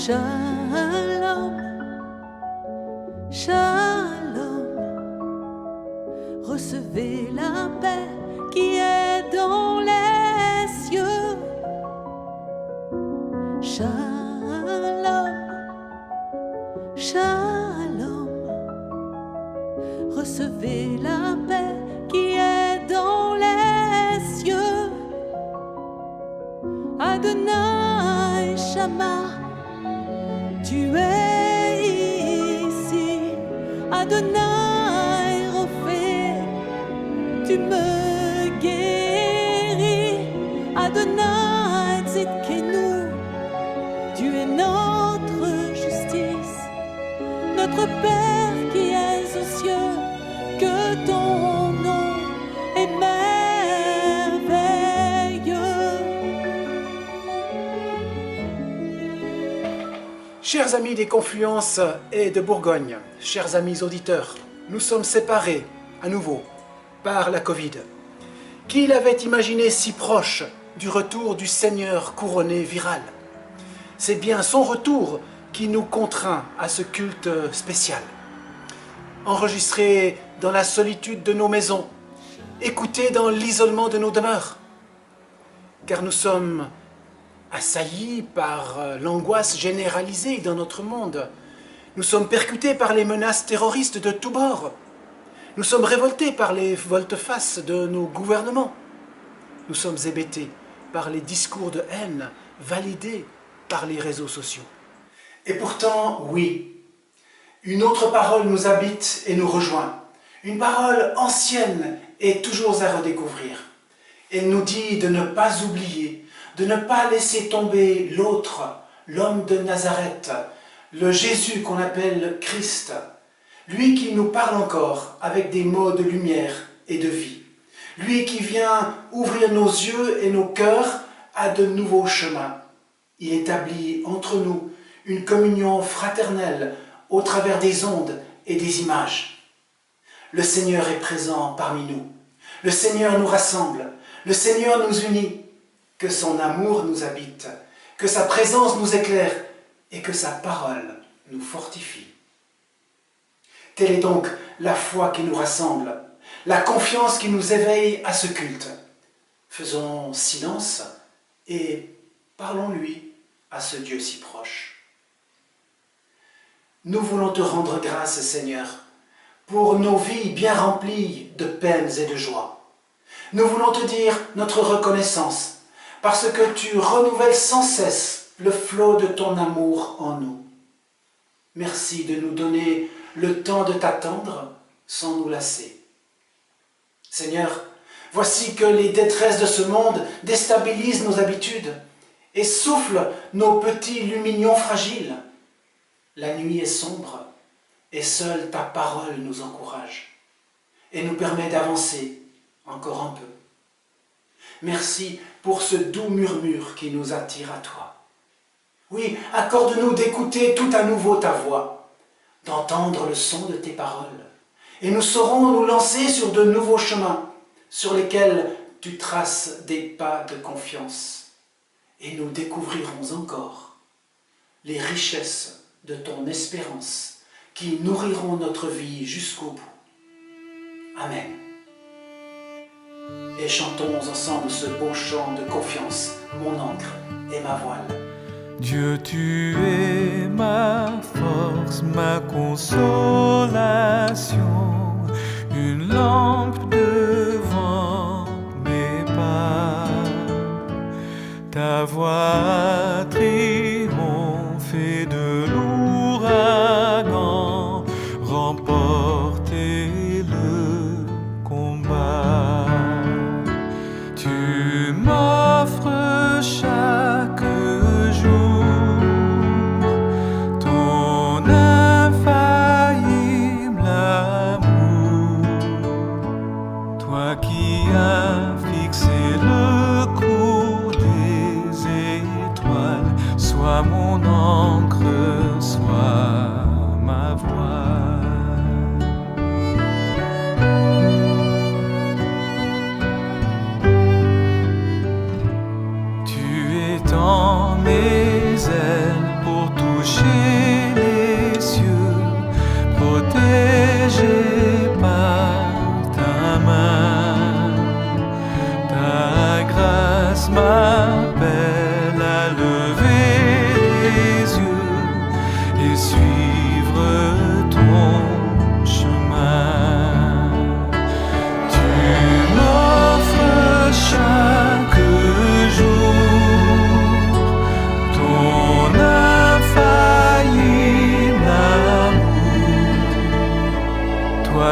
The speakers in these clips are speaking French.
Shalom, shalom, recevez la paix qui est dans les cieux. Shalom, shalom, recevez la paix qui est dans les cieux. Adonai Shammah, tu es ici. Adonai Rophé, tu me guéris. Adonai Tzidkenu, tu es notre justice. Notre Père qui es aux cieux, que ton nom est merveilleux. Chers amis des Confluences et de Bourgogne, chers amis auditeurs, nous sommes séparés à nouveau par la Covid. Qui l'avait imaginé si proche du retour du Seigneur couronné viral? C'est bien son retour qui nous contraint à ce culte spécial. Enregistré dans la solitude de nos maisons, écouté dans l'isolement de nos demeures, car nous sommes assaillis par l'angoisse généralisée dans notre monde. Nous sommes percutés par les menaces terroristes de tous bords. Nous sommes révoltés par les volte-face de nos gouvernements. Nous sommes hébétés par les discours de haine validés par les réseaux sociaux. Et pourtant, oui, une autre parole nous habite et nous rejoint. Une parole ancienne et toujours à redécouvrir. Elle nous dit de ne pas oublier, de ne pas laisser tomber l'autre, l'homme de Nazareth, le Jésus qu'on appelle Christ, lui qui nous parle encore avec des mots de lumière et de vie, lui qui vient ouvrir nos yeux et nos cœurs à de nouveaux chemins. Il établit entre nous une communion fraternelle au travers des ondes et des images. Le Seigneur est présent parmi nous, le Seigneur nous rassemble, le Seigneur nous unit. Que son amour nous habite, que sa présence nous éclaire et que sa parole nous fortifie. Telle est donc la foi qui nous rassemble, la confiance qui nous éveille à ce culte. Faisons silence et parlons-lui à ce Dieu si proche. Nous voulons te rendre grâce, Seigneur, pour nos vies bien remplies de peines et de joie. Nous voulons te dire notre reconnaissance, parce que tu renouvelles sans cesse le flot de ton amour en nous. Merci de nous donner le temps de t'attendre sans nous lasser. Seigneur, voici que les détresses de ce monde déstabilisent nos habitudes et soufflent nos petits lumignon fragiles. La nuit est sombre et seule ta parole nous encourage et nous permet d'avancer encore un peu. Merci pour ce doux murmure qui nous attire à toi. Oui, accorde-nous d'écouter tout à nouveau ta voix, d'entendre le son de tes paroles, et nous saurons nous lancer sur de nouveaux chemins, sur lesquels tu traces des pas de confiance, et nous découvrirons encore les richesses de ton espérance qui nourriront notre vie jusqu'au bout. Amen. Et chantons ensemble ce beau chant de confiance, mon ancre et ma voile. Dieu, tu es ma force, ma consolation, une lampe devant mes pas. Ta voix a triomphé de l'ouragan, remporté le combat. Tu m'offres chaque jour ton infaillible amour, toi qui as fixé le cours des étoiles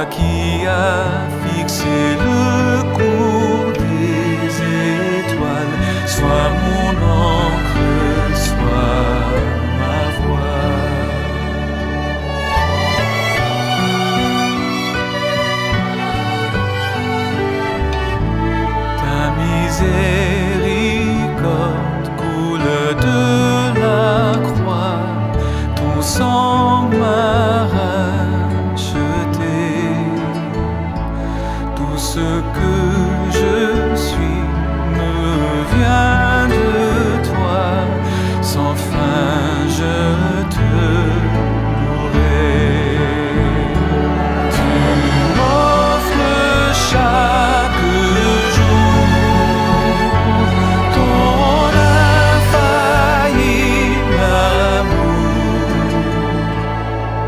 toi qui as fixé le cours des étoiles, sois mon encre, sois ma voix. Ta miséricorde coule de la croix, ton sang m'a racheté. Tout ce que je suis me vient de toi, sans fin je te louerai. Tu m'offres chaque jour ton infaillible amour,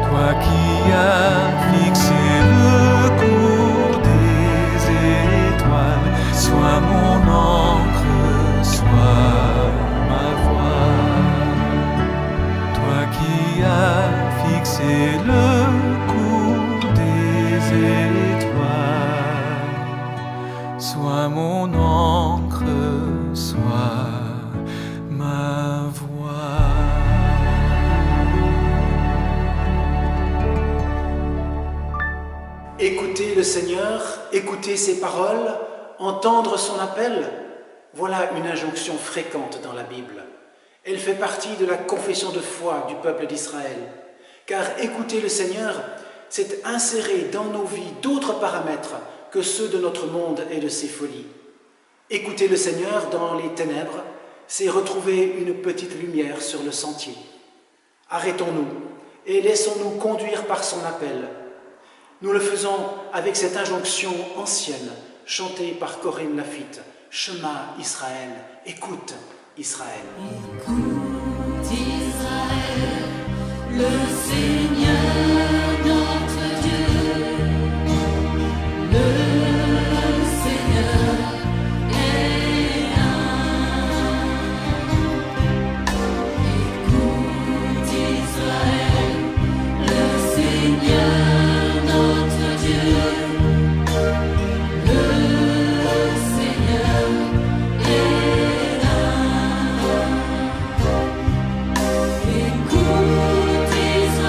toi qui as fixé le cours des étoiles, sois mon encre, sois ma voix. Toi qui as fixé le cours des étoiles, sois mon encre, sois ma voix. Écouter le Seigneur, écouter ses paroles, entendre son appel, voilà une injonction fréquente dans la Bible. Elle fait partie de la confession de foi du peuple d'Israël. Car écouter le Seigneur, c'est insérer dans nos vies d'autres paramètres que ceux de notre monde et de ses folies. Écouter le Seigneur dans les ténèbres, c'est retrouver une petite lumière sur le sentier. Arrêtons-nous et laissons-nous conduire par son appel. Nous le faisons avec cette injonction ancienne, chantée par Corinne Lafitte. Shema Israël, écoute Israël. Écoute Israël, le Seigneur notre Dieu, le Seigneur est un. Écoute Israël, le Seigneur notre Dieu, le Seigneur est un. Écoute Israël.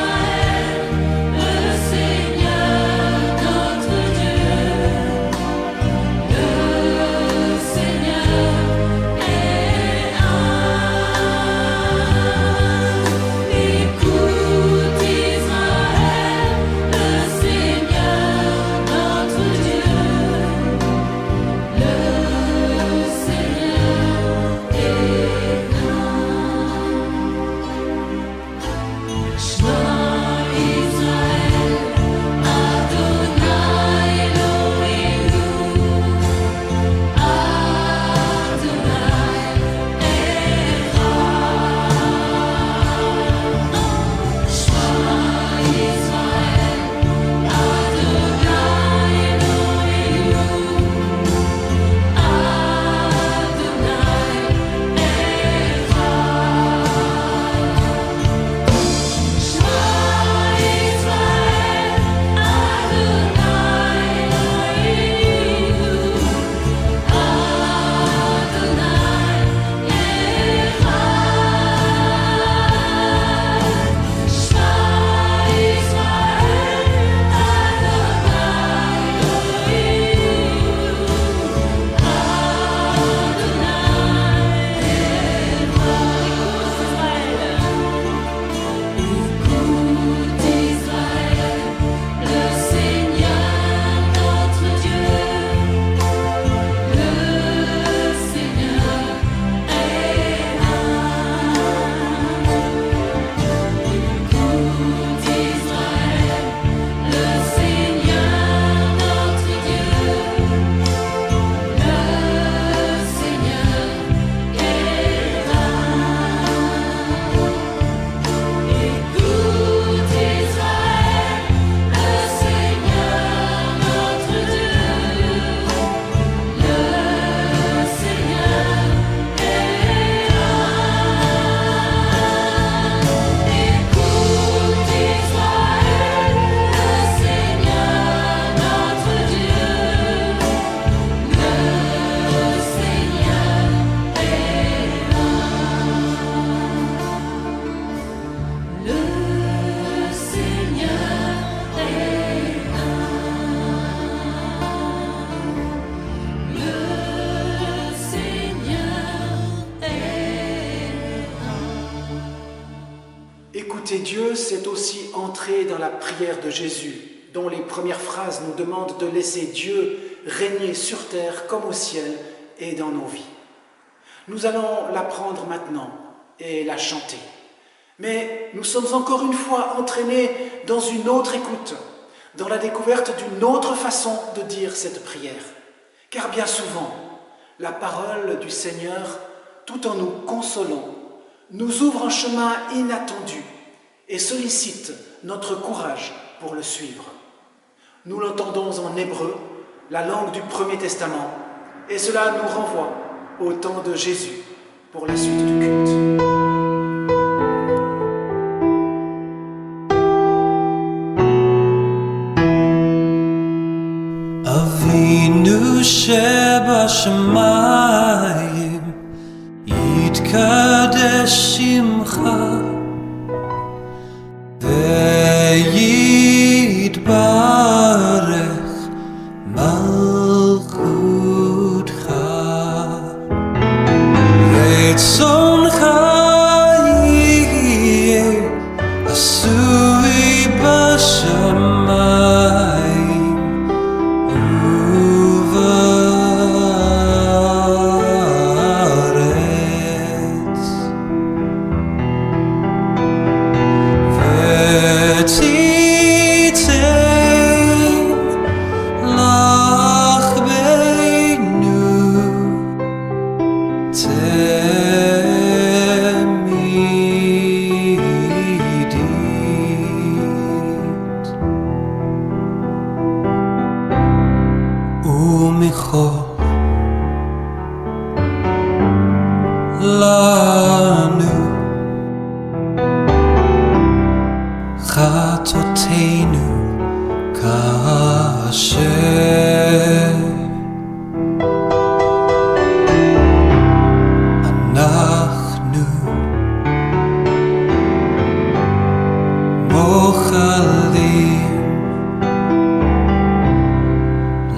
Écouter Dieu, c'est aussi entrer dans la prière de Jésus, dont les premières phrases nous demandent de laisser Dieu régner sur terre comme au ciel et dans nos vies. Nous allons l'apprendre maintenant et la chanter. Mais nous sommes encore une fois entraînés dans une autre écoute, dans la découverte d'une autre façon de dire cette prière. Car bien souvent, la parole du Seigneur, tout en nous consolant, nous ouvre un chemin inattendu et sollicite notre courage pour le suivre. Nous l'entendons en hébreu, la langue du Premier Testament, et cela nous renvoie au temps de Jésus pour la suite du culte. Avinu shebashamayim, yitkadesh shimcha, veyitbarech malchutcha, retzoncha yeh asui bashamayim. Lanu Chatoteinu kasher Anachnu mochalim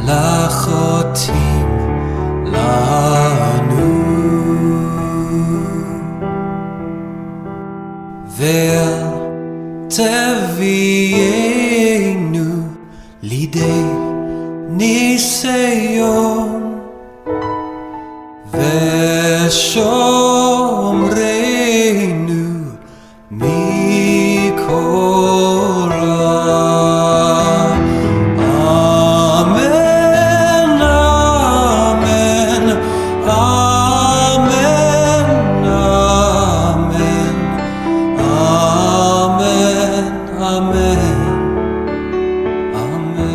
lachotim lanu Ve'el tevienu lidei niseyon ve'shomreinu mikora. Amen, amen, amen, amen. Amen, amen, amen.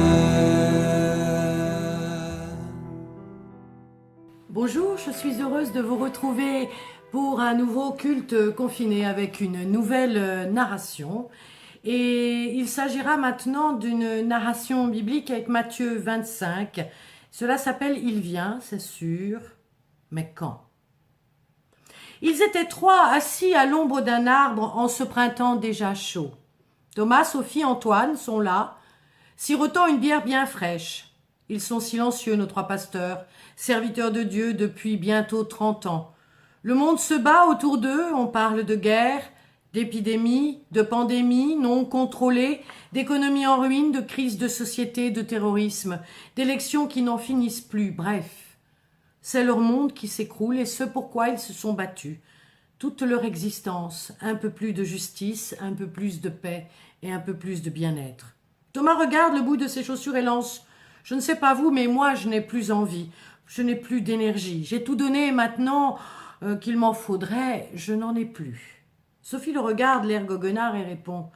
Bonjour, je suis heureuse de vous retrouver pour un nouveau culte confiné avec une nouvelle narration. Et il s'agira maintenant d'une narration biblique avec Matthieu 25. Cela s'appelle « Il vient », c'est sûr, mais quand ? Ils étaient trois assis à l'ombre d'un arbre en ce printemps déjà chaud. Thomas, Sophie, Antoine sont là, sirotant une bière bien fraîche. Ils sont silencieux, nos trois pasteurs, serviteurs de Dieu depuis bientôt 30 ans. Le monde se bat autour d'eux, on parle de guerre, d'épidémie, de pandémie non contrôlée, d'économie en ruine, de crise de société, de terrorisme, d'élections qui n'en finissent plus, bref. C'est leur monde qui s'écroule et ce pourquoi ils se sont battus. Toute leur existence, un peu plus de justice, un peu plus de paix et un peu plus de bien-être. Thomas regarde le bout de ses chaussures et lance « Je ne sais pas vous, mais moi je n'ai plus envie, je n'ai plus d'énergie. J'ai tout donné et maintenant qu'il m'en faudrait, je n'en ai plus. » Sophie le regarde, l'air goguenard, et répond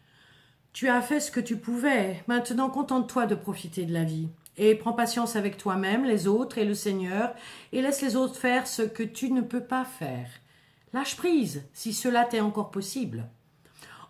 « Tu as fait ce que tu pouvais, maintenant contente-toi de profiter de la vie. Et prends patience avec toi-même, les autres et le Seigneur, et laisse les autres faire ce que tu ne peux pas faire. Lâche prise, si cela t'est encore possible. »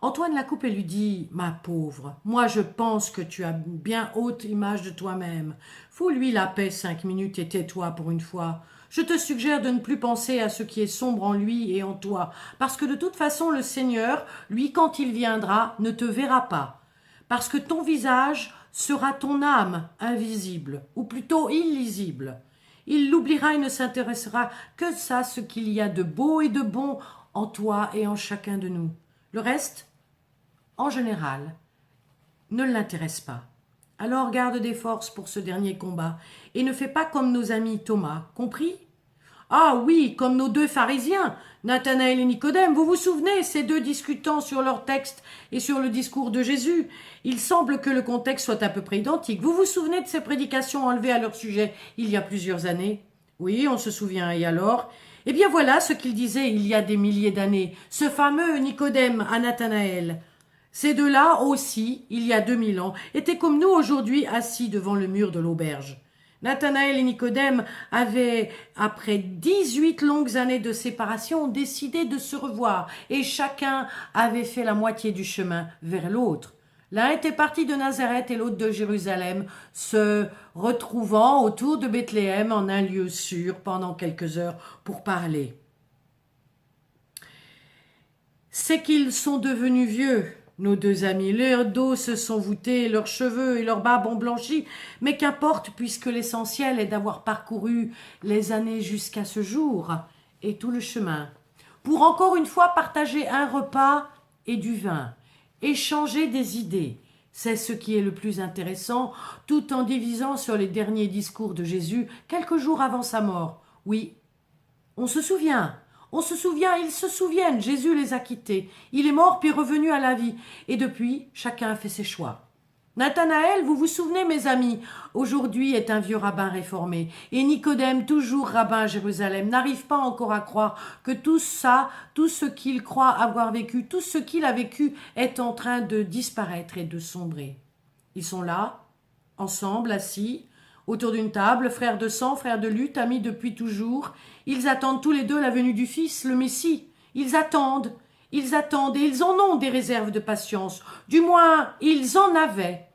Antoine la coupe et lui dit « Ma pauvre, moi je pense que tu as bien haute image de toi-même. Fous-lui la paix 5 minutes et tais-toi pour une fois. Je te suggère de ne plus penser à ce qui est sombre en lui et en toi, parce que de toute façon le Seigneur, lui quand il viendra, ne te verra pas. Parce que ton visage sera ton âme invisible, ou plutôt illisible. Il l'oubliera et ne s'intéressera que à ce qu'il y a de beau et de bon en toi et en chacun de nous. Le reste, en général, ne l'intéresse pas. Alors garde des forces pour ce dernier combat et ne fais pas comme nos amis Thomas, compris? Ah oui, comme nos deux pharisiens, Nathanaël et Nicodème, vous vous souvenez, ces deux discutant sur leur texte et sur le discours de Jésus. Il semble que le contexte soit à peu près identique. Vous vous souvenez de ces prédications enlevées à leur sujet il y a plusieurs années? Oui, on se souvient, et alors? Eh bien voilà ce qu'il disait il y a des milliers d'années, ce fameux Nicodème à Nathanaël. Ces deux-là aussi, il y a 2000 ans, étaient comme nous aujourd'hui assis devant le mur de l'auberge. Nathanaël et Nicodème avaient, après 18 longues années de séparation, décidé de se revoir, et chacun avait fait la moitié du chemin vers l'autre. L'un était parti de Nazareth et l'autre de Jérusalem, se retrouvant autour de Bethléem en un lieu sûr pendant quelques heures pour parler. C'est qu'ils sont devenus vieux, nos deux amis. Leurs dos se sont voûtés, leurs cheveux et leurs barbes ont blanchi, mais qu'importe, puisque l'essentiel est d'avoir parcouru les années jusqu'à ce jour et tout le chemin, pour encore une fois partager un repas et du vin, échanger des idées. C'est ce qui est le plus intéressant, tout en divisant sur les derniers discours de Jésus quelques jours avant sa mort. Oui, on se souvient, ils se souviennent, Jésus les a quittés. Il est mort puis revenu à la vie. Et depuis, chacun a fait ses choix. Nathanaël, vous vous souvenez, mes amis, aujourd'hui est un vieux rabbin réformé. Et Nicodème, toujours rabbin à Jérusalem, n'arrive pas encore à croire que tout ça, tout ce qu'il croit avoir vécu, tout ce qu'il a vécu est en train de disparaître et de sombrer. Ils sont là, ensemble, assis, autour d'une table, frères de sang, frères de lutte, amis depuis toujours. Ils attendent tous les deux la venue du Fils, le Messie. Ils attendent et ils en ont des réserves de patience. Du moins, ils en avaient.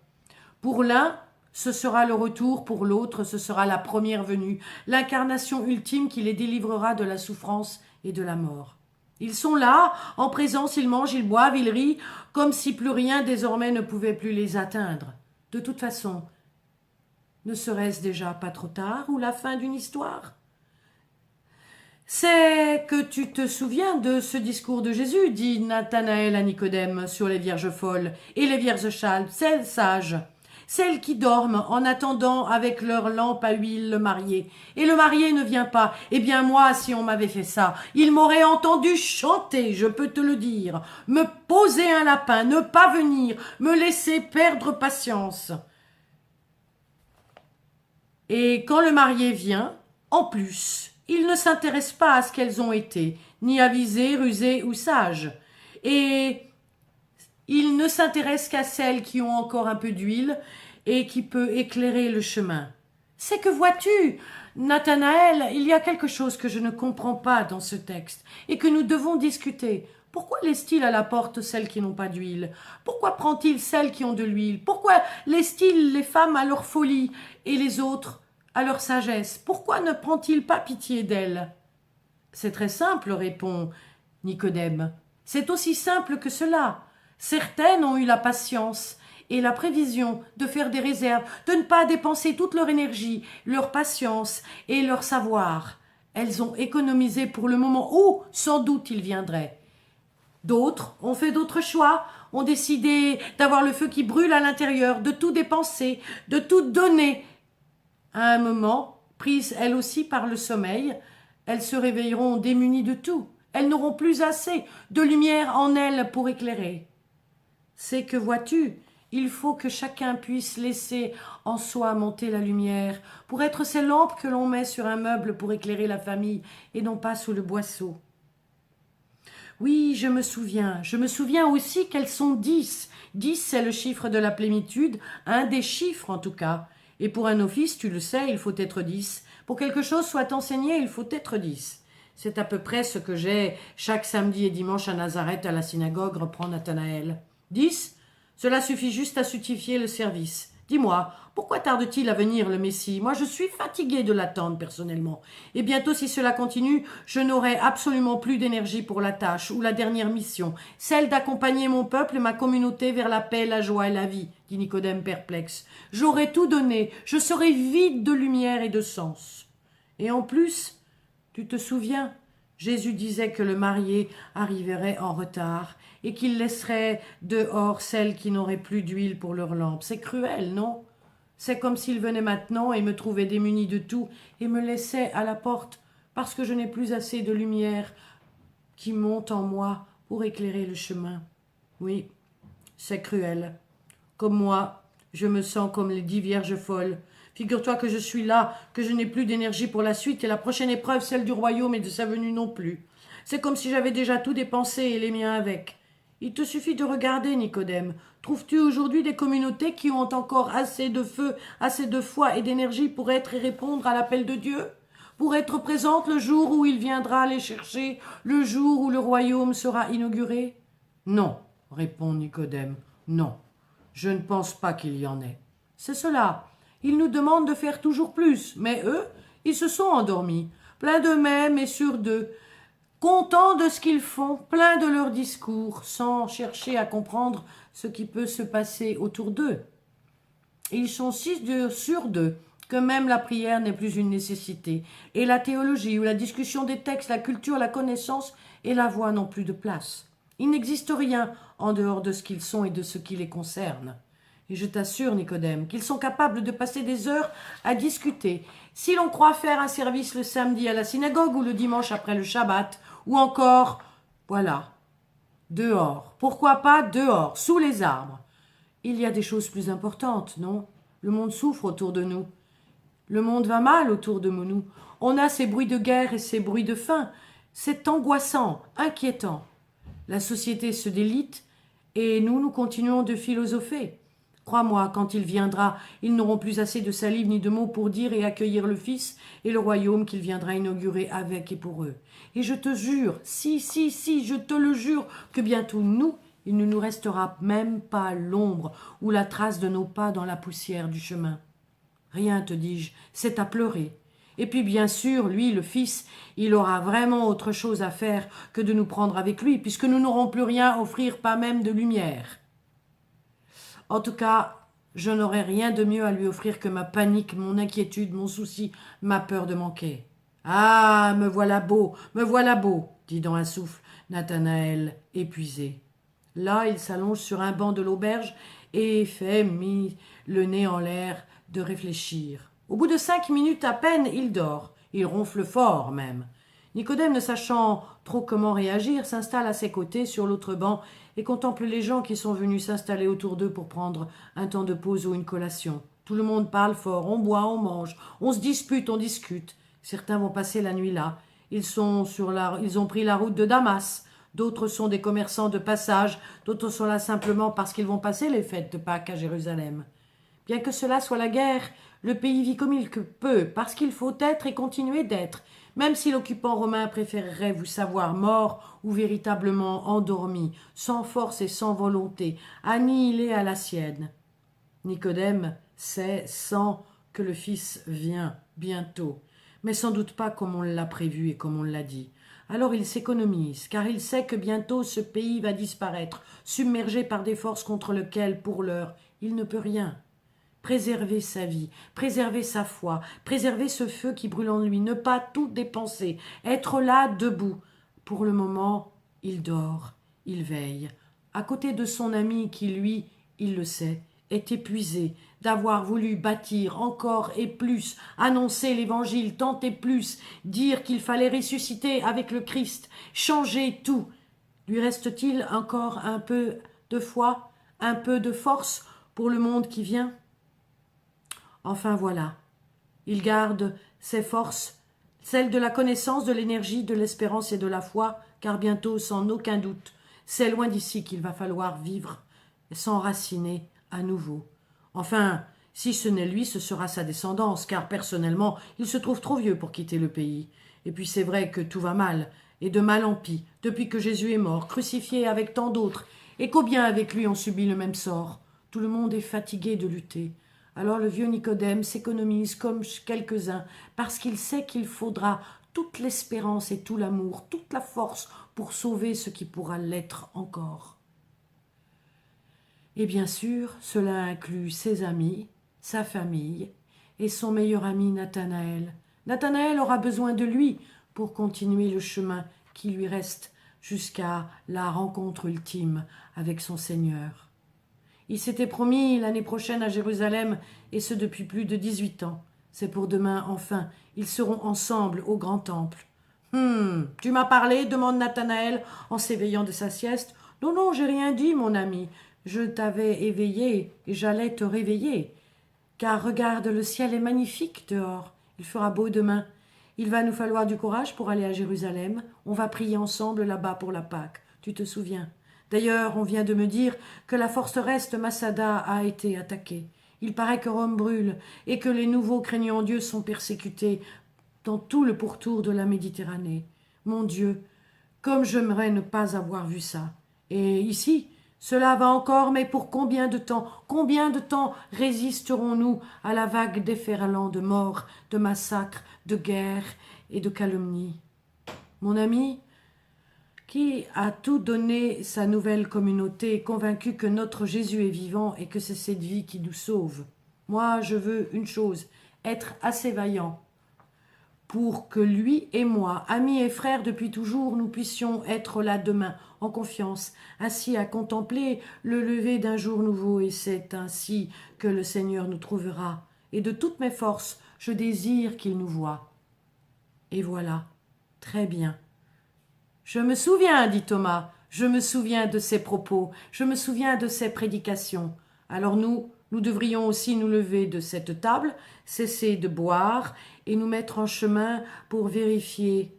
Pour l'un, ce sera le retour, pour l'autre, ce sera la première venue, l'incarnation ultime qui les délivrera de la souffrance et de la mort. Ils sont là, en présence, ils mangent, ils boivent, ils rient, comme si plus rien désormais ne pouvait plus les atteindre. De toute façon, ne serait-ce déjà pas trop tard ou la fin d'une histoire? C'est que tu te souviens de ce discours de Jésus, dit Nathanaël à Nicodème, sur les vierges folles et les vierges châles, celles sages, celles qui dorment en attendant avec leur lampe à huile le marié. Et le marié ne vient pas. Eh bien moi, si on m'avait fait ça, il m'aurait entendu chanter, je peux te le dire, me poser un lapin, ne pas venir, me laisser perdre patience. Et quand le marié vient, en plus, il ne s'intéresse pas à ce qu'elles ont été, ni avisées, rusées ou sages. Et il ne s'intéresse qu'à celles qui ont encore un peu d'huile et qui peut éclairer le chemin. C'est que vois-tu, Nathanaël, il y a quelque chose que je ne comprends pas dans ce texte et que nous devons discuter. Pourquoi laisse-t-il à la porte celles qui n'ont pas d'huile? Pourquoi prend-il celles qui ont de l'huile? Pourquoi laisse-t-il les femmes à leur folie et les autres à leur sagesse? Pourquoi ne prend-il pas pitié d'elles? C'est très simple, répond Nicodème. C'est aussi simple que cela. Certaines ont eu la patience et la prévision de faire des réserves, de ne pas dépenser toute leur énergie, leur patience et leur savoir. Elles ont économisé pour le moment où, sans doute, il viendrait. D'autres ont fait d'autres choix, ont décidé d'avoir le feu qui brûle à l'intérieur, de tout dépenser, de tout donner. À un moment, prises elles aussi par le sommeil, elles se réveilleront démunies de tout. Elles n'auront plus assez de lumière en elles pour éclairer. C'est que, vois-tu, il faut que chacun puisse laisser en soi monter la lumière pour être ces lampes que l'on met sur un meuble pour éclairer la famille et non pas sous le boisseau. Oui, je me souviens aussi qu'elles sont 10. 10, c'est le chiffre de la plénitude, un des chiffres en tout cas. Et pour un office, tu le sais, il faut être 10. Pour que quelque chose soit enseigné, il faut être 10. C'est à peu près ce que j'ai chaque samedi et dimanche à Nazareth à la synagogue, reprend Nathanaël. 10, cela suffit juste à sustifier le service. Dis-moi, pourquoi tarde-t-il à venir le Messie? Moi, je suis fatiguée de l'attendre personnellement. Et bientôt, si cela continue, je n'aurai absolument plus d'énergie pour la tâche ou la dernière mission, celle d'accompagner mon peuple et ma communauté vers la paix, la joie et la vie, dit Nicodème perplexe. J'aurai tout donné, je serai vide de lumière et de sens. Et en plus, tu te souviens, Jésus disait que le marié arriverait en retard et qu'il laisserait dehors celles qui n'auraient plus d'huile pour leur lampe. C'est cruel, non? C'est comme s'il venait maintenant et me trouvait démuni de tout et me laissait à la porte parce que je n'ai plus assez de lumière qui monte en moi pour éclairer le chemin. Oui, c'est cruel. Comme moi, je me sens comme les 10 vierges folles. Figure-toi que je suis là, que je n'ai plus d'énergie pour la suite et la prochaine épreuve, celle du royaume et de sa venue non plus. C'est comme si j'avais déjà tout dépensé et les miens avec. Il te suffit de regarder, Nicodème. Trouves-tu aujourd'hui des communautés qui ont encore assez de feu, assez de foi et d'énergie pour être et répondre à l'appel de Dieu? Pour être présentes le jour où il viendra les chercher, le jour où le royaume sera inauguré? Non, répond Nicodème, non. Je ne pense pas qu'il y en ait. C'est cela. Ils nous demandent de faire toujours plus, mais eux, ils se sont endormis, pleins d'eux-mêmes et sûrs d'eux, contents de ce qu'ils font, pleins de leurs discours, sans chercher à comprendre ce qui peut se passer autour d'eux. Ils sont si sûrs d'eux que même la prière n'est plus une nécessité, et la théologie ou la discussion des textes, la culture, la connaissance et la voix n'ont plus de place. Il n'existe rien en dehors de ce qu'ils sont et de ce qui les concerne. Et je t'assure, Nicodème, qu'ils sont capables de passer des heures à discuter. Si l'on croit faire un service le samedi à la synagogue ou le dimanche après le Shabbat, ou encore, voilà, dehors. Pourquoi pas dehors, sous les arbres? Il y a des choses plus importantes, non? Le monde souffre autour de nous. Le monde va mal autour de nous. On a ces bruits de guerre et ces bruits de faim. C'est angoissant, inquiétant. La société se délite et nous continuons de philosopher. Crois-moi, quand il viendra, ils n'auront plus assez de salive ni de mots pour dire et accueillir le Fils et le royaume qu'il viendra inaugurer avec et pour eux. Et je te jure, si, je te le jure, que bientôt il ne nous restera même pas l'ombre ou la trace de nos pas dans la poussière du chemin. Rien, te dis-je, c'est à pleurer. Et puis bien sûr, lui, le Fils, il aura vraiment autre chose à faire que de nous prendre avec lui, puisque nous n'aurons plus rien à offrir, pas même de lumière. En tout cas, je n'aurai rien de mieux à lui offrir que ma panique, mon inquiétude, mon souci, ma peur de manquer. « Ah, me voilà beau, dit dans un souffle Nathanaël, épuisé. Là, il s'allonge sur un banc de l'auberge et fait le nez en l'air de réfléchir. Au bout de 5 minutes à peine, il dort. Il ronfle fort même. Nicodème, ne sachant trop comment réagir, s'installe à ses côtés sur l'autre banc et contemple les gens qui sont venus s'installer autour d'eux pour prendre un temps de pause ou une collation. Tout le monde parle fort, on boit, on mange, on se dispute, on discute. Certains vont passer la nuit là. Ils ont pris la route de Damas. D'autres sont des commerçants de passage. D'autres sont là simplement parce qu'ils vont passer les fêtes de Pâques à Jérusalem. Bien que cela soit la guerre, le pays vit comme il peut, parce qu'il faut être et continuer d'être, même si l'occupant romain préférerait vous savoir mort ou véritablement endormi, sans force et sans volonté, annihilé à la sienne. Nicodème sait, sent que le Fils vient bientôt, mais sans doute pas comme on l'a prévu et comme on l'a dit. Alors il s'économise, car il sait que bientôt ce pays va disparaître, submergé par des forces contre lesquelles, pour l'heure, il ne peut rien. Préserver sa vie, préserver sa foi, préserver ce feu qui brûle en lui, ne pas tout dépenser, être là debout. Pour le moment, il dort, il veille, à côté de son ami qui, lui, il le sait, est épuisé d'avoir voulu bâtir encore et plus, annoncer l'évangile tant et plus, dire qu'il fallait ressusciter avec le Christ, changer tout. Lui reste-t-il encore un peu de foi, un peu de force pour le monde qui vient ? Enfin voilà, il garde ses forces, celles de la connaissance, de l'énergie, de l'espérance et de la foi, car bientôt, sans aucun doute, c'est loin d'ici qu'il va falloir vivre et s'enraciner à nouveau. Enfin, si ce n'est lui, ce sera sa descendance, car personnellement, il se trouve trop vieux pour quitter le pays. Et puis c'est vrai que tout va mal, et de mal en pis, depuis que Jésus est mort, crucifié avec tant d'autres, et combien avec lui ont subi le même sort. Tout le monde est fatigué de lutter. Alors le vieux Nicodème s'économise comme quelques-uns, parce qu'il sait qu'il faudra toute l'espérance et tout l'amour, toute la force pour sauver ce qui pourra l'être encore. Et bien sûr, cela inclut ses amis, sa famille et son meilleur ami Nathanaël. Nathanaël aura besoin de lui pour continuer le chemin qui lui reste jusqu'à la rencontre ultime avec son Seigneur. Il s'était promis l'année prochaine à Jérusalem, et ce depuis plus de 18 ans. C'est pour demain, enfin, ils seront ensemble au grand temple. « Tu m'as parlé ?» demande Nathanaël en s'éveillant de sa sieste. « Non, non, j'ai rien dit, mon ami. Je t'avais éveillé et j'allais te réveiller. Car regarde, le ciel est magnifique dehors. Il fera beau demain. Il va nous falloir du courage pour aller à Jérusalem. On va prier ensemble là-bas pour la Pâque. Tu te souviens? D'ailleurs, on vient de me dire que la forteresse de Massada a été attaquée. Il paraît que Rome brûle et que les nouveaux craignant Dieu sont persécutés dans tout le pourtour de la Méditerranée. Mon Dieu, comme j'aimerais ne pas avoir vu ça. Et ici, cela va encore, mais pour combien de temps résisterons-nous à la vague déferlant de morts, de massacres, de guerres et de calomnies? Mon ami, qui a tout donné sa nouvelle communauté, convaincu que notre Jésus est vivant et que c'est cette vie qui nous sauve. Moi, je veux une chose, être assez vaillant pour que lui et moi, amis et frères depuis toujours, nous puissions être là demain, en confiance, assis à contempler le lever d'un jour nouveau, et c'est ainsi que le Seigneur nous trouvera. Et de toutes mes forces, je désire qu'il nous voie. Et voilà, très bien. Je me souviens, dit Thomas, je me souviens de ses propos, je me souviens de ses prédications. Alors nous devrions aussi nous lever de cette table, cesser de boire et nous mettre en chemin pour vérifier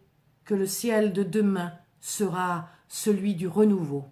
que le ciel de demain sera celui du renouveau.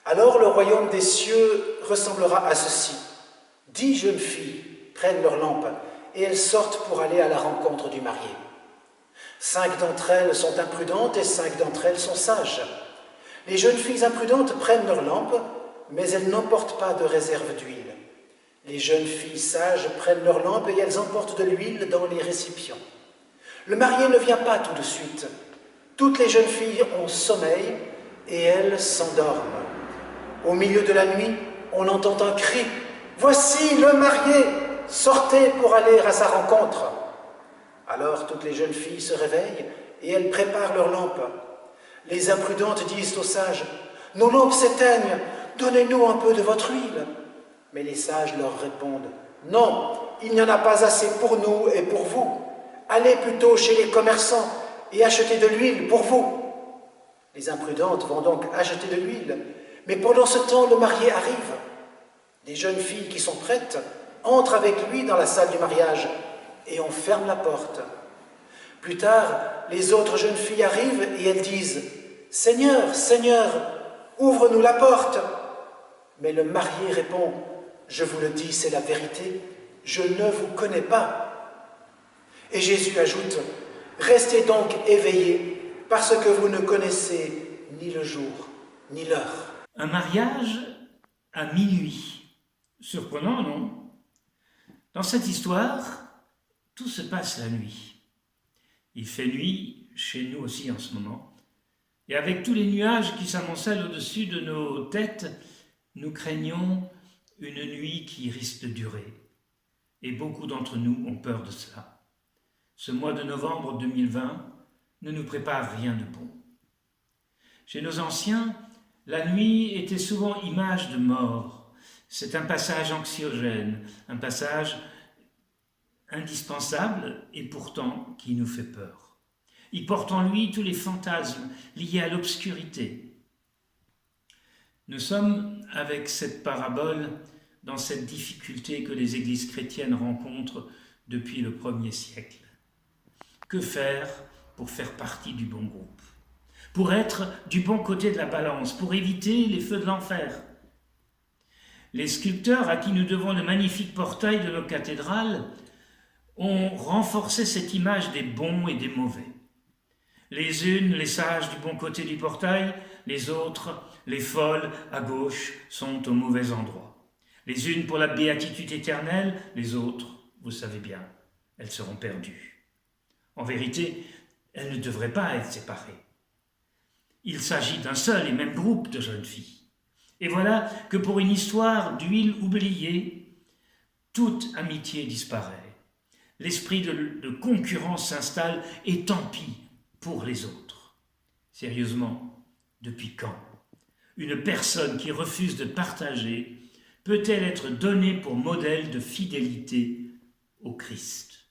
Alors le royaume des cieux ressemblera à ceci. 10 jeunes filles prennent leurs lampes et elles sortent pour aller à la rencontre du marié. 5 d'entre elles sont imprudentes et 5 d'entre elles sont sages. Les jeunes filles imprudentes prennent leurs lampes, mais elles n'emportent pas de réserve d'huile. Les jeunes filles sages prennent leurs lampes et elles emportent de l'huile dans les récipients. Le marié ne vient pas tout de suite. Toutes les jeunes filles ont sommeil et elles s'endorment. Au milieu de la nuit, on entend un cri. « Voici le marié, sortez pour aller à sa rencontre !» Alors toutes les jeunes filles se réveillent et elles préparent leurs lampes. Les imprudentes disent aux sages, « Nos lampes s'éteignent, donnez-nous un peu de votre huile. » Mais les sages leur répondent, « Non, il n'y en a pas assez pour nous et pour vous. Allez plutôt chez les commerçants et achetez de l'huile pour vous. » Les imprudentes vont donc acheter de l'huile, mais pendant ce temps, le marié arrive. Les jeunes filles qui sont prêtes entrent avec lui dans la salle du mariage et on ferme la porte. Plus tard, les autres jeunes filles arrivent et elles disent « Seigneur, Seigneur, ouvre-nous la porte !» Mais le marié répond « Je vous le dis, c'est la vérité, je ne vous connais pas. » Et Jésus ajoute « Restez donc éveillés, parce que vous ne connaissez ni le jour, ni l'heure. » Un mariage à minuit. Surprenant, non? Dans cette histoire, tout se passe la nuit. Il fait nuit chez nous aussi en ce moment. Et avec tous les nuages qui s'amoncellent au-dessus de nos têtes, nous craignons une nuit qui risque de durer. Et beaucoup d'entre nous ont peur de cela. Ce mois de novembre 2020 ne nous prépare rien de bon. Chez nos anciens, la nuit était souvent image de mort. C'est un passage anxiogène, un passage indispensable et pourtant qui nous fait peur. Il porte en lui tous les fantasmes liés à l'obscurité. Nous sommes, avec cette parabole, dans cette difficulté que les églises chrétiennes rencontrent depuis le 1er siècle. Que faire pour faire partie du bon groupe? Pour être du bon côté de la balance, pour éviter les feux de l'enfer? Les sculpteurs à qui nous devons le magnifique portail de nos cathédrales ont renforcé cette image des bons et des mauvais. Les unes, les sages du bon côté du portail, les autres, les folles à gauche, sont au mauvais endroit. Les unes pour la béatitude éternelle, les autres, vous savez bien, elles seront perdues. En vérité, elles ne devraient pas être séparées. Il s'agit d'un seul et même groupe de jeunes filles. Et voilà que pour une histoire d'huile oubliée, toute amitié disparaît. L'esprit de concurrence s'installe et tant pis pour les autres. Sérieusement, depuis quand une personne qui refuse de partager peut-elle être donnée pour modèle de fidélité au Christ?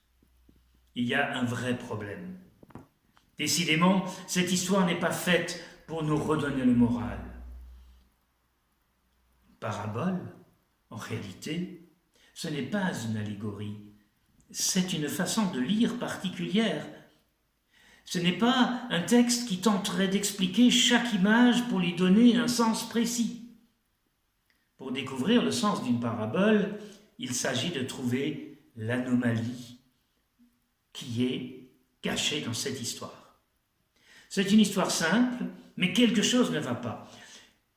Il y a un vrai problème. Décidément, cette histoire n'est pas faite pour nous redonner le moral. Parabole, en réalité, ce n'est pas une allégorie, c'est une façon de lire particulière. Ce n'est pas un texte qui tenterait d'expliquer chaque image pour lui donner un sens précis. Pour découvrir le sens d'une parabole, il s'agit de trouver l'anomalie qui est cachée dans cette histoire. C'est une histoire simple, mais quelque chose ne va pas.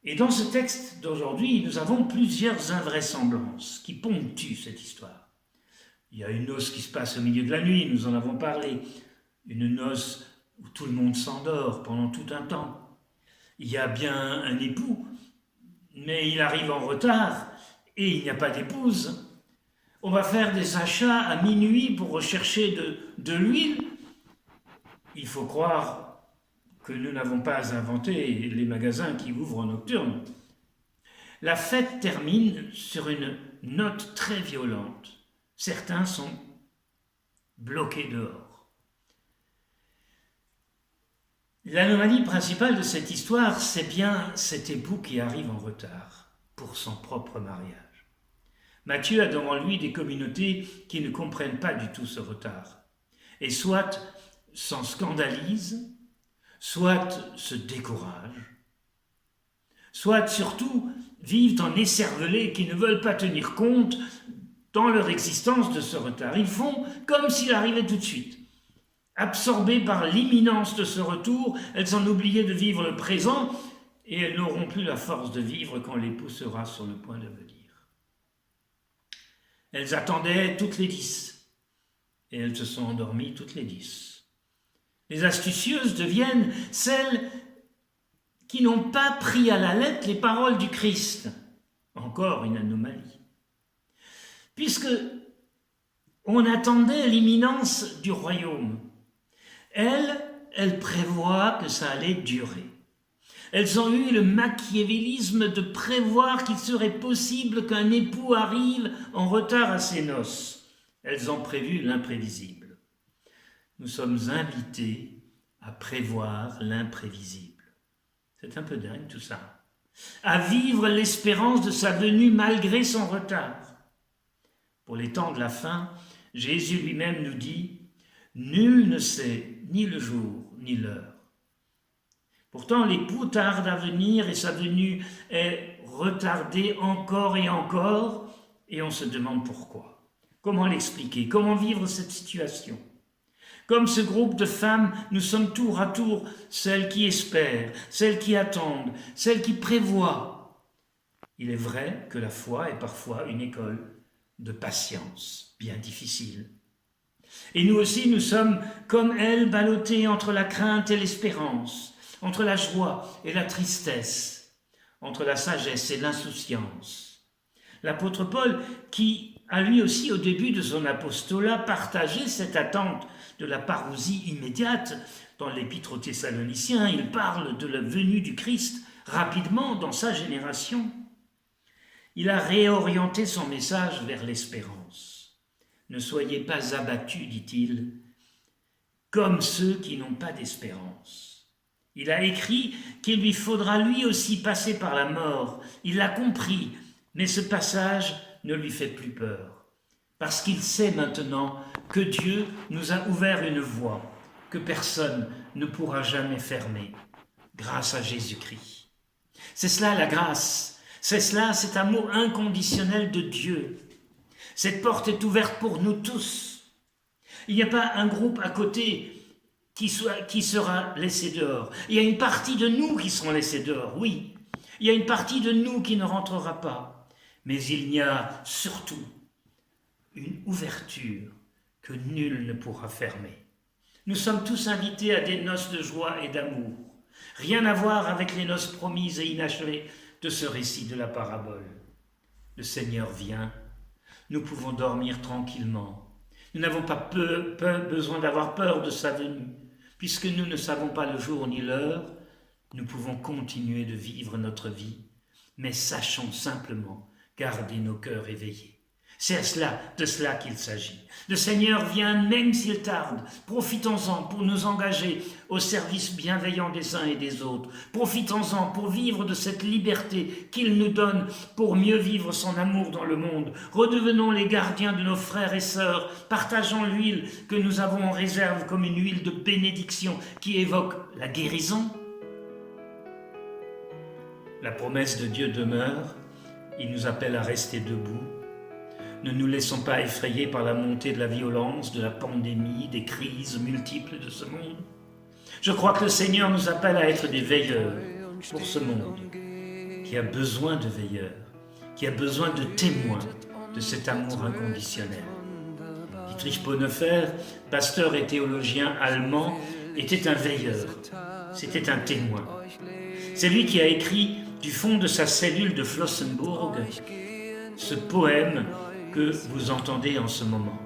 Et dans ce texte d'aujourd'hui, nous avons plusieurs invraisemblances qui ponctuent cette histoire. Il y a une noce qui se passe au milieu de la nuit, nous en avons parlé. Une noce où tout le monde s'endort pendant tout un temps. Il y a bien un époux, mais il arrive en retard et il n'y a pas d'épouse. On va faire des achats à minuit pour rechercher de l'huile. Il faut croire que nous n'avons pas inventé les magasins qui ouvrent en nocturne. La fête termine sur une note très violente. Certains sont bloqués dehors. L'anomalie principale de cette histoire, c'est bien cet époux qui arrive en retard pour son propre mariage. Matthieu a devant lui des communautés qui ne comprennent pas du tout ce retard, et soit s'en scandalisent, soit se découragent, soit surtout vivent en écervelés qui ne veulent pas tenir compte dans leur existence de ce retard. Ils font comme s'il arrivait tout de suite. Absorbées par l'imminence de ce retour, elles en oubliaient de vivre le présent et elles n'auront plus la force de vivre quand l'époux sera sur le point de venir. Elles attendaient toutes les 10 et elles se sont endormies toutes les 10. Les astucieuses deviennent celles qui n'ont pas pris à la lettre les paroles du Christ. Encore une anomalie. Puisque On attendait l'imminence du royaume. Elles prévoient que ça allait durer. Elles ont eu le machiavélisme de prévoir qu'il serait possible qu'un époux arrive en retard à ses noces. Elles ont prévu l'imprévisible. Nous sommes invités à prévoir l'imprévisible. C'est un peu dingue tout ça. À vivre l'espérance de sa venue malgré son retard. Pour les temps de la fin, Jésus lui-même nous dit « Nul ne sait ni le jour ni l'heure ». Pourtant, l'époux tarde à venir et sa venue est retardée encore et on se demande pourquoi. Comment l'expliquer? Comment vivre cette situation? Comme ce groupe de femmes, nous sommes tour à tour celles qui espèrent, celles qui attendent, celles qui prévoient. Il est vrai que la foi est parfois une école de patience, bien difficile. Et nous aussi, nous sommes comme elles, ballottés entre la crainte et l'espérance, entre la joie et la tristesse, entre la sagesse et l'insouciance. L'apôtre Paul, qui a lui aussi au début de son apostolat partagé cette attente de la parousie immédiate, dans l'épître aux Thessaloniciens, il parle de la venue du Christ rapidement dans sa génération. Il a réorienté son message vers l'espérance. Ne soyez pas abattus, dit-il, comme ceux qui n'ont pas d'espérance. Il a écrit qu'il lui faudra lui aussi passer par la mort. Il l'a compris, mais ce passage ne lui fait plus peur, parce qu'il sait maintenant que Dieu nous a ouvert une voie que personne ne pourra jamais fermer, grâce à Jésus-Christ. C'est cela la grâce, c'est cela cet amour inconditionnel de Dieu. Cette porte est ouverte pour nous tous. Il n'y a pas un groupe à côté qui sera laissé dehors. Il y a une partie de nous qui seront laissés dehors, oui. Il y a une partie de nous qui ne rentrera pas. Mais il y a surtout une ouverture que nul ne pourra fermer. Nous sommes tous invités à des noces de joie et d'amour. Rien à voir avec les noces promises et inachevées de ce récit de la parabole. Le Seigneur vient, nous pouvons dormir tranquillement. Nous n'avons pas besoin d'avoir peur de sa venue. Puisque nous ne savons pas le jour ni l'heure, nous pouvons continuer de vivre notre vie, mais sachons simplement garder nos cœurs éveillés. C'est de cela qu'il s'agit. Le Seigneur vient même s'il tarde. Profitons-en pour nous engager au service bienveillant des uns et des autres. Profitons-en pour vivre de cette liberté qu'il nous donne pour mieux vivre son amour dans le monde. Redevenons les gardiens de nos frères et sœurs. Partageons l'huile que nous avons en réserve comme une huile de bénédiction qui évoque la guérison. La promesse de Dieu demeure. Il nous appelle à rester debout. Ne nous laissons pas effrayer par la montée de la violence, de la pandémie, des crises multiples de ce monde. Je crois que le Seigneur nous appelle à être des veilleurs pour ce monde qui a besoin de veilleurs, qui a besoin de témoins de cet amour inconditionnel. Dietrich Bonhoeffer, pasteur et théologien allemand, était un veilleur, c'était un témoin. C'est lui qui a écrit du fond de sa cellule de Flossenburg ce poème que vous entendez en ce moment.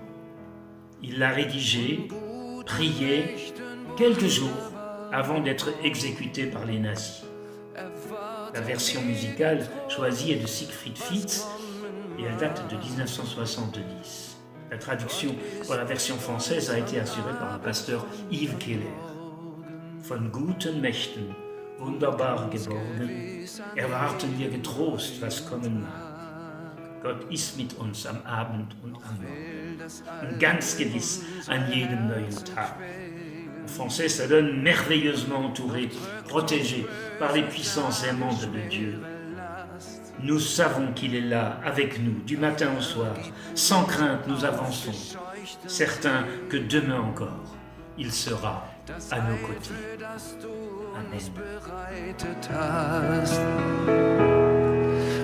Il l'a rédigé, prié, quelques jours avant d'être exécuté par les nazis. La version musicale choisie est de Siegfried Fietz et elle date de 1970. La traduction pour la version française a été assurée par le pasteur Yves Keller. Von guten Mächten, wunderbar geborgen, erwarten wir getrost, was kommen mag. Gott ist mit uns am Abend und am Morgen. Und ganz gewiss an jedem neuen Tag. En français, ça donne merveilleusement entouré, protégé par les puissances aimantes de Dieu. Nous savons qu'il est là, avec nous, du matin au soir. Sans crainte, nous avançons. Certains que demain encore, il sera à nos côtés. Amen.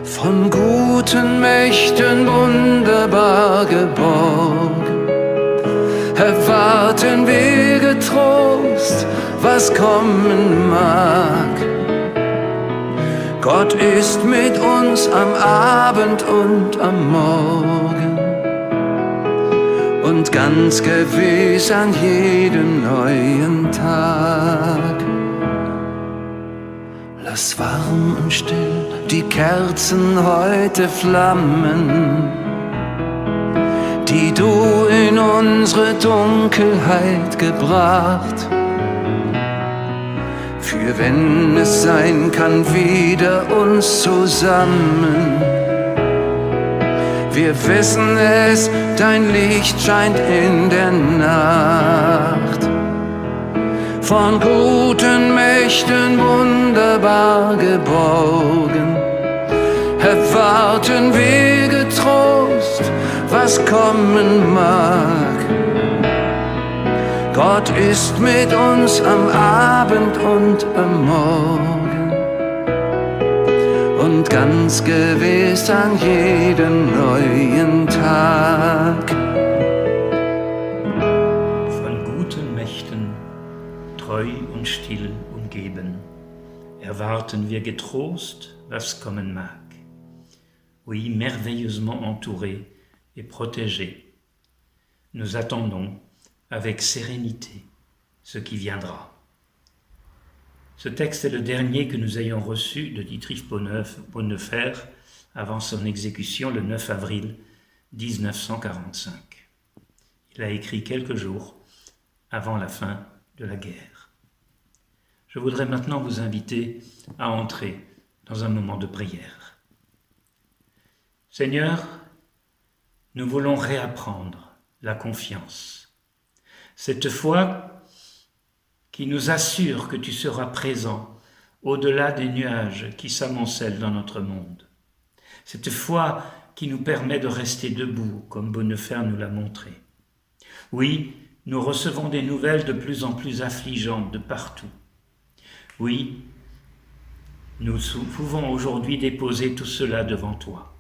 Von guten Mächten wunderbar geborgen, erwarten wir getrost, was kommen mag. Gott ist mit uns am Abend und am Morgen und ganz gewiss an jedem neuen Tag. Lass warm und still die Kerzen heute flammen, die du in unsere Dunkelheit gebracht. Für wenn es sein kann, wieder uns zusammen. Wir wissen es, dein Licht scheint in der Nacht. Von guten Mächten wunderbar geborgen, erwarten wir getrost, was kommen mag. Gott ist mit uns am Abend und am Morgen und ganz gewiss an jedem neuen Tag. Von guten Mächten, treu und still umgeben, erwarten wir getrost, was kommen mag. Oui, merveilleusement entourés et protégés, nous attendons avec sérénité ce qui viendra. Ce texte est le dernier que nous ayons reçu de Dietrich Bonhoeffer avant son exécution le 9 avril 1945. Il a écrit quelques jours avant la fin de la guerre. Je voudrais maintenant vous inviter à entrer dans un moment de prière. Seigneur, nous voulons réapprendre la confiance. Cette foi qui nous assure que tu seras présent au-delà des nuages qui s'amoncellent dans notre monde. Cette foi qui nous permet de rester debout, comme Bonhoeffer nous l'a montré. Oui, nous recevons des nouvelles de plus en plus affligeantes de partout. Oui, nous pouvons aujourd'hui déposer tout cela devant toi.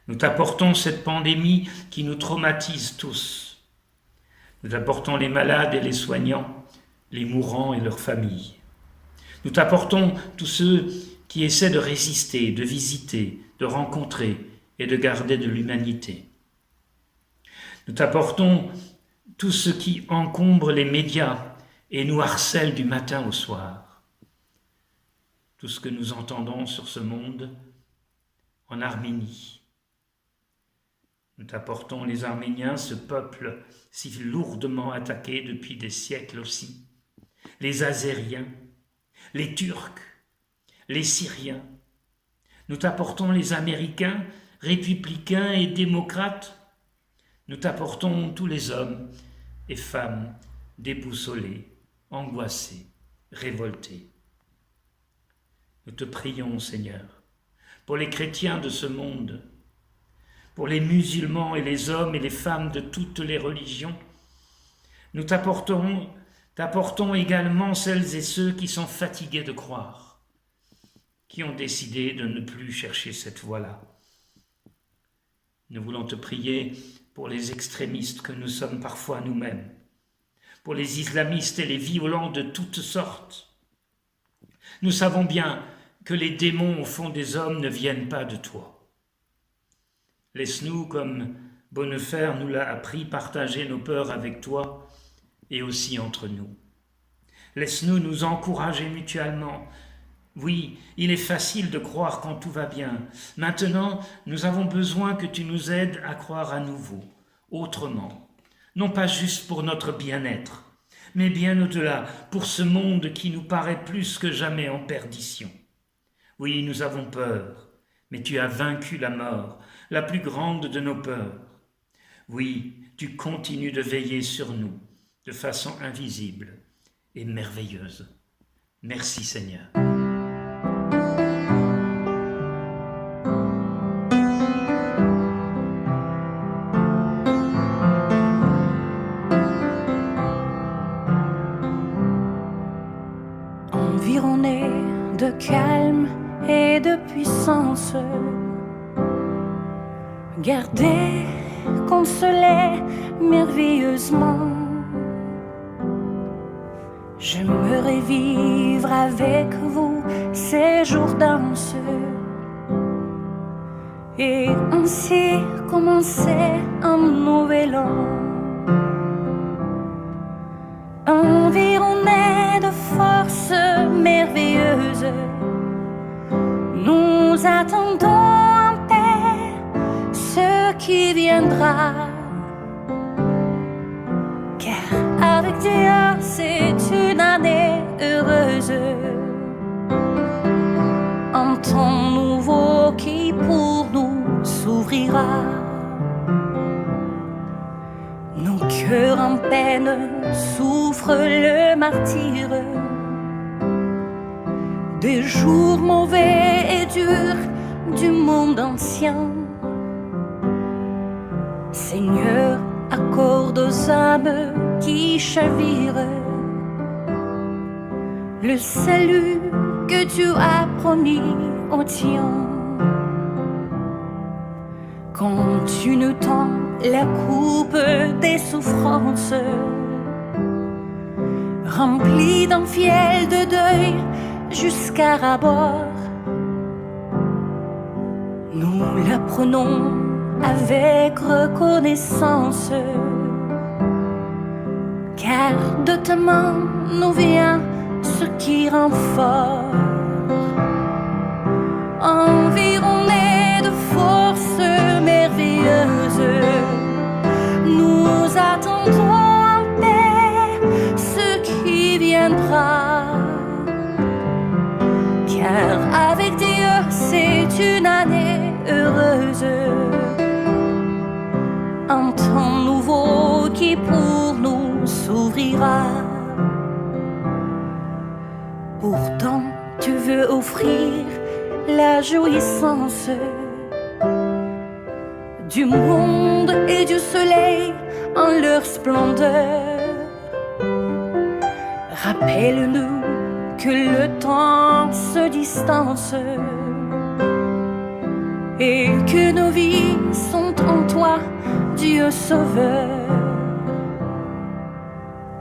Nous t'apportons cette pandémie qui nous traumatise tous. Nous t'apportons les malades et les soignants, les mourants et leurs familles. Nous t'apportons tous ceux qui essaient de résister, de visiter, de rencontrer et de garder de l'humanité. Nous t'apportons tout ce qui encombre les médias et nous harcèle du matin au soir. Tout ce que nous entendons sur ce monde en Arménie. Nous t'apportons les Arméniens, ce peuple si lourdement attaqué depuis des siècles aussi, les Azériens, les Turcs, les Syriens. Nous t'apportons les Américains, républicains et démocrates. Nous t'apportons tous les hommes et femmes déboussolés, angoissés, révoltés. Nous te prions, Seigneur, pour les chrétiens de ce monde, pour les musulmans et les hommes et les femmes de toutes les religions. Nous t'apportons également celles et ceux qui sont fatigués de croire, qui ont décidé de ne plus chercher cette voie-là. Nous voulons te prier pour les extrémistes que nous sommes parfois nous-mêmes, pour les islamistes et les violents de toutes sortes. Nous savons bien que les démons au fond des hommes ne viennent pas de toi. Laisse-nous, comme Bonhoeffer nous l'a appris, partager nos peurs avec toi et aussi entre nous. Laisse-nous nous encourager mutuellement. Oui, il est facile de croire quand tout va bien. Maintenant, nous avons besoin que tu nous aides à croire à nouveau, autrement. Non pas juste pour notre bien-être, mais bien au-delà, pour ce monde qui nous paraît plus que jamais en perdition. Oui, nous avons peur, mais tu as vaincu la mort, la plus grande de nos peurs. Oui, tu continues de veiller sur nous de façon invisible et merveilleuse. Merci Seigneur. Environné de calme et de puissance, gardez, consolez merveilleusement. J'aimerais vivre avec vous ces jours d'avance et ainsi commencer un nouvel an. Environnés de forces merveilleuses, nous attendons en paix ce qui viendra. Car avec Dieu, c'est une année heureuse. Un temps nouveau qui pour nous s'ouvrira. Nos cœurs en peine souffrent le martyre des jours mauvais et durs du monde ancien. Seigneur, accorde aux âmes qui chavirent le salut que tu as promis aux tiens. Quand tu nous tends la coupe des souffrances, remplie d'un fiel de deuil jusqu'à rabord, nous la prenons avec reconnaissance, car de ta main nous vient ce qui rend fort. Environnés de forces merveilleuses, nous attendons en paix ce qui viendra. Car avec Dieu, c'est une année heureuse. Un temps nouveau qui pour nous s'ouvrira. Pourtant, tu veux offrir la jouissance du monde et du soleil en leur splendeur. Rappelle-nous que le temps se distance et que nos vies sont en toi, Dieu Sauveur.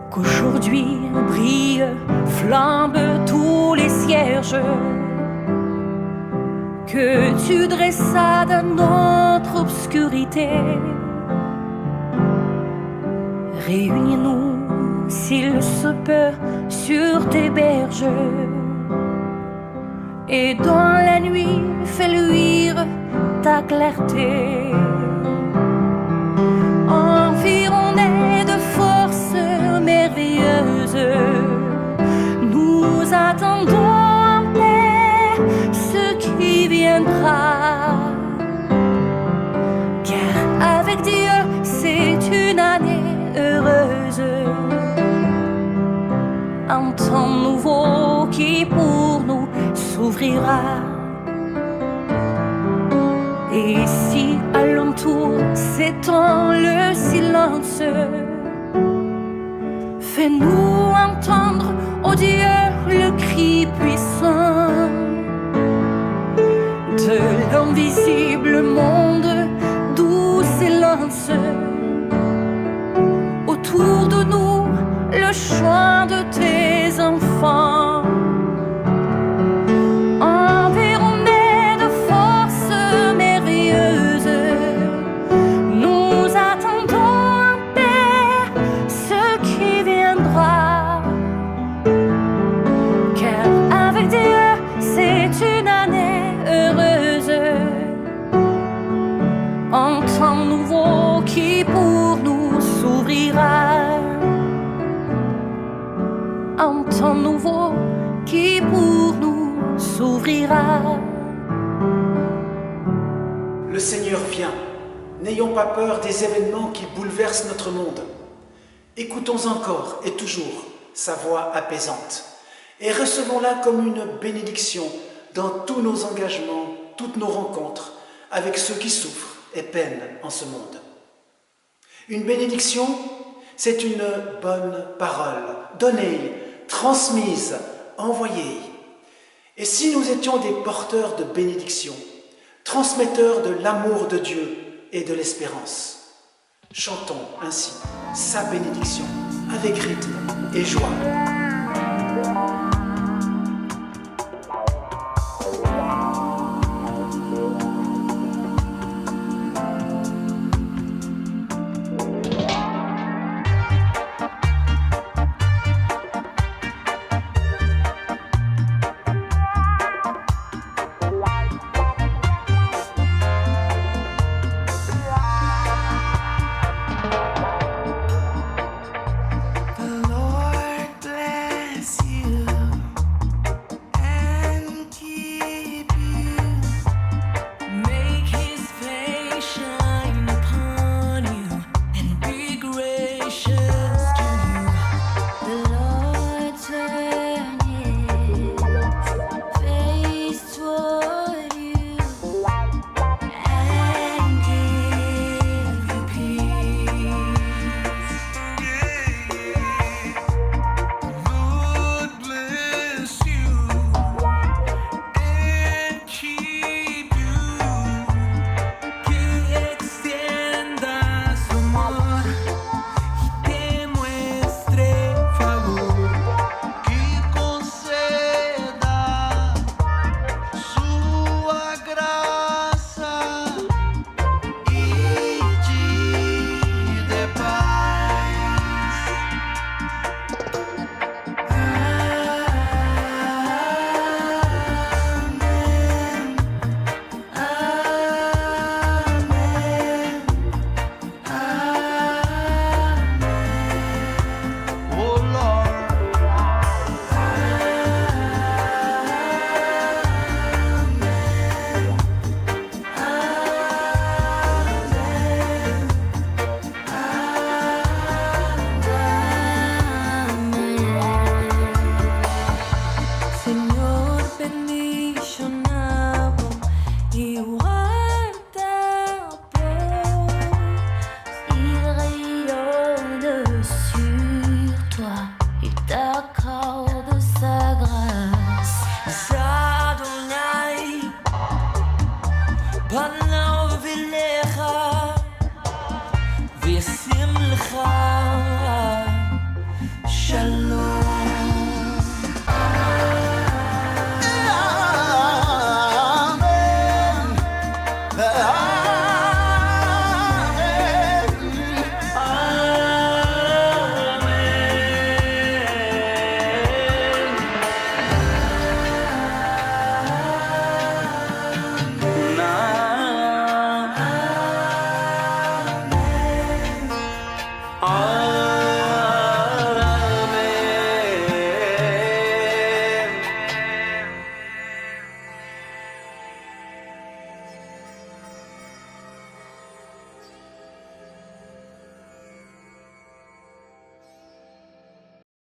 Qu'aujourd'hui brille, flambe tous les cierges que tu dressas dans notre obscurité. Réunis-nous, s'il se peut, sur tes berges, et dans la nuit fais luire ta clarté. Environnés de forces merveilleuses, nous attendons en paix ce qui viendra. Car avec Dieu, c'est une année heureuse. Un temps nouveau qui pour nous s'ouvrira. Et si alentour s'étend le silence, fais-nous entendre, ô Dieu, le cri puissant de l'invisible monde d'où s'élance autour de nous le chant de tes enfants. Environnés de forces merveilleuses, nous attendons en paix ce qui viendra. Car avec Dieu, c'est une année heureuse. Un temps nouveau qui pour nous s'ouvrira. Un temps nouveau qui pour nous s'ouvrira. Le Seigneur vient. N'ayons pas peur des événements qui bouleversent notre monde. Écoutons encore et toujours sa voix apaisante et recevons-la comme une bénédiction dans tous nos engagements, toutes nos rencontres avec ceux qui souffrent et peinent en ce monde. Une bénédiction, c'est une bonne parole, donnée, transmise, envoyée. Et si nous étions des porteurs de bénédiction, transmetteurs de l'amour de Dieu et de l'espérance, chantons ainsi sa bénédiction avec rythme et joie. אליך וישים לך שלום